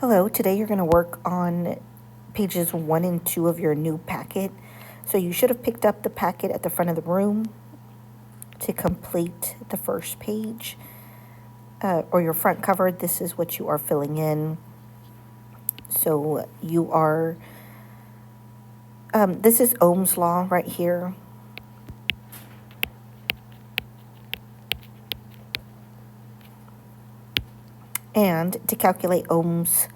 Hello, today you're going to work on pages 1 and 2 of your new packet. So you should have picked up the packet at the front of the room to complete the first page or your front cover. This is what you are filling in. So you are, this is Ohm's law right here. And to calculate Ohm's,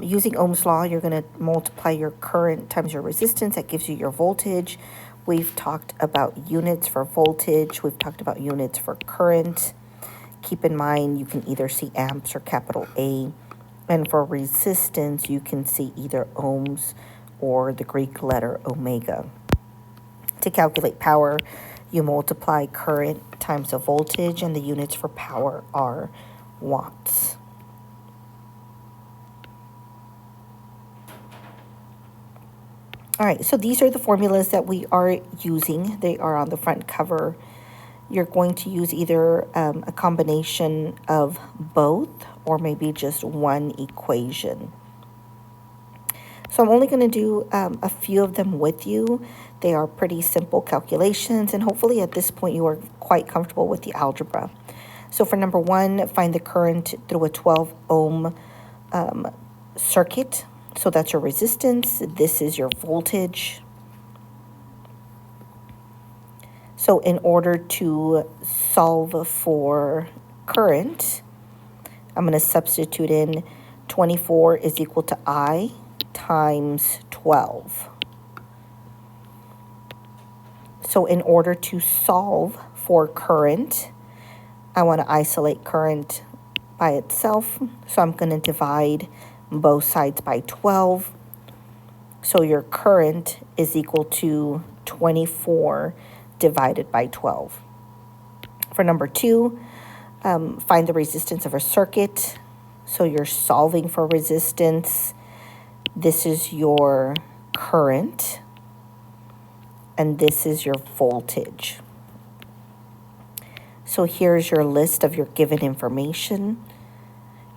using Ohm's law, you're going to multiply your current times your resistance. That gives you your voltage. We've talked about units for voltage. We've talked about units for current. Keep in mind, you can either see amps or capital A. And for resistance, you can see either ohms or the Greek letter omega. To calculate power, you multiply current times the voltage, and the units for power are watts. All right, so these are the formulas that we are using. They are on the front cover. You're going to use either a combination of both or maybe just one equation. So I'm only going to do a few of them with you. They are pretty simple calculations, and hopefully at this point you are quite comfortable with the algebra. So for number 1, find the current through a 12 ohm circuit. So that's your resistance. This is your voltage. So in order to solve for current, I'm going to substitute in 24 is equal to I times 12. So in order to solve for current, I want to isolate current by itself. So I'm going to divide both sides by 12. So your current is equal to 24 divided by 12. For number 2, find the resistance of a circuit. So you're solving for resistance. This is your current, and this is your voltage. So here's your list of your given information.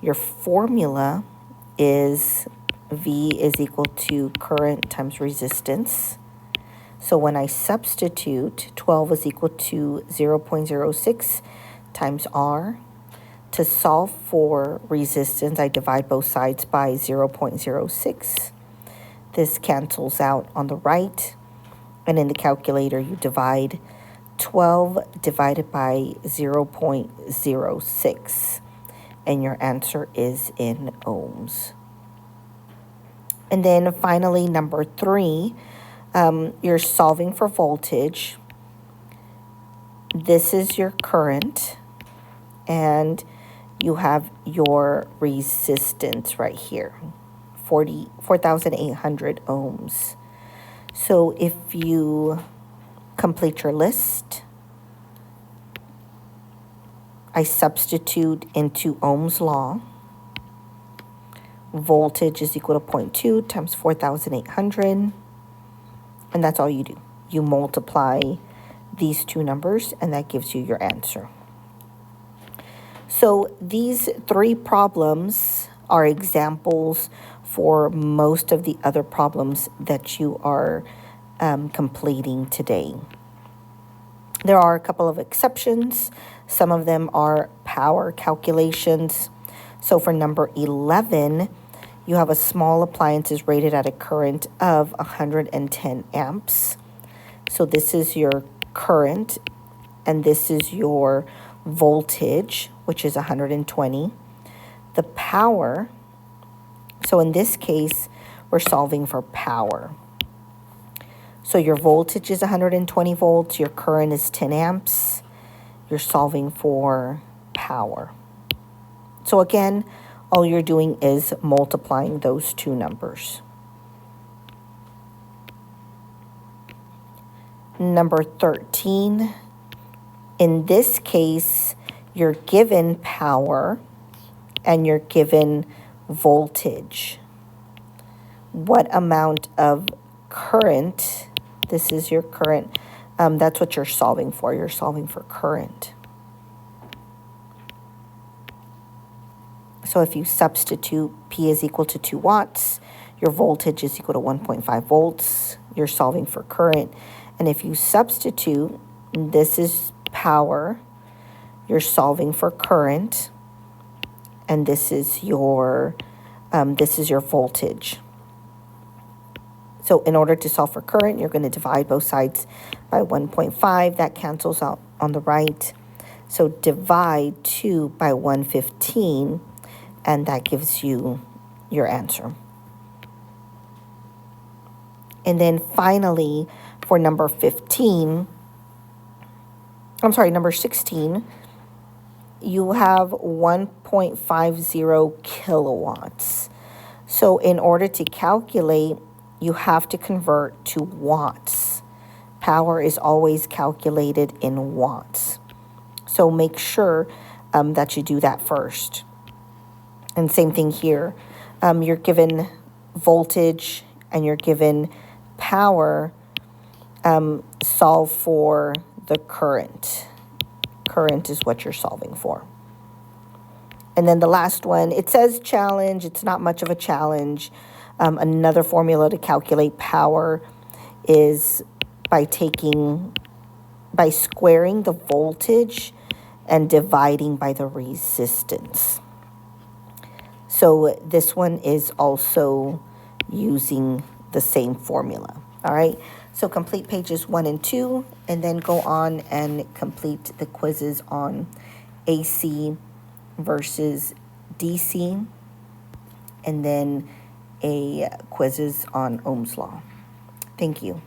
Your formula is V is equal to current times resistance. So when I substitute, 12 is equal to 0.06 times R. To solve for resistance, I divide both sides by 0.06. This cancels out on the right. And in the calculator, you divide 12 divided by 0.06. And your answer is in ohms. And then finally, number 3, you're solving for voltage. This is your current, and you have your resistance right here, 4,800 ohms. So if you complete your list, I substitute into Ohm's law. Voltage is equal to 0.2 times 4,800. And that's all you do. You multiply these two numbers, and that gives you your answer. So these 3 problems are examples for most of the other problems that you are completing today. There are a couple of exceptions. Some of them are power calculations. So for number 11, you have a small appliance is rated at a current of 110 amps. So this is your current, and this is your voltage, which is 120. The power, so in this case, we're solving for power. So your voltage is 120 volts, your current is 10 amps. You're solving for power. So again, all you're doing is multiplying those two numbers. Number 13, in this case, you're given power and you're given voltage. What amount of current, this is your current, that's what you're solving for. You're solving for current. So if you substitute P is equal to 2 watts, your voltage is equal to 1.5 volts. You're solving for current. And if you substitute, this is power, you're solving for current, and this is your voltage. So in order to solve for current, you're going to divide both sides by 1.5. That cancels out on the right. So divide 2 by 115, and that gives you your answer. And then finally, for number 16, you have 1.50 kilowatts. So in order to calculate, you have to convert to watts. Power is always calculated in watts. So make sure that you do that first. And same thing here. You're given voltage and you're given power. Solve for the current. Current is what you're solving for. And then the last one, it says challenge. It's not much of a challenge. Another formula to calculate power is by squaring the voltage and dividing by the resistance. So this one is also using the same formula. All right. So complete pages 1 and 2, and then go on and complete the quizzes on AC versus DC, and then quizzes on Ohm's law. Thank you.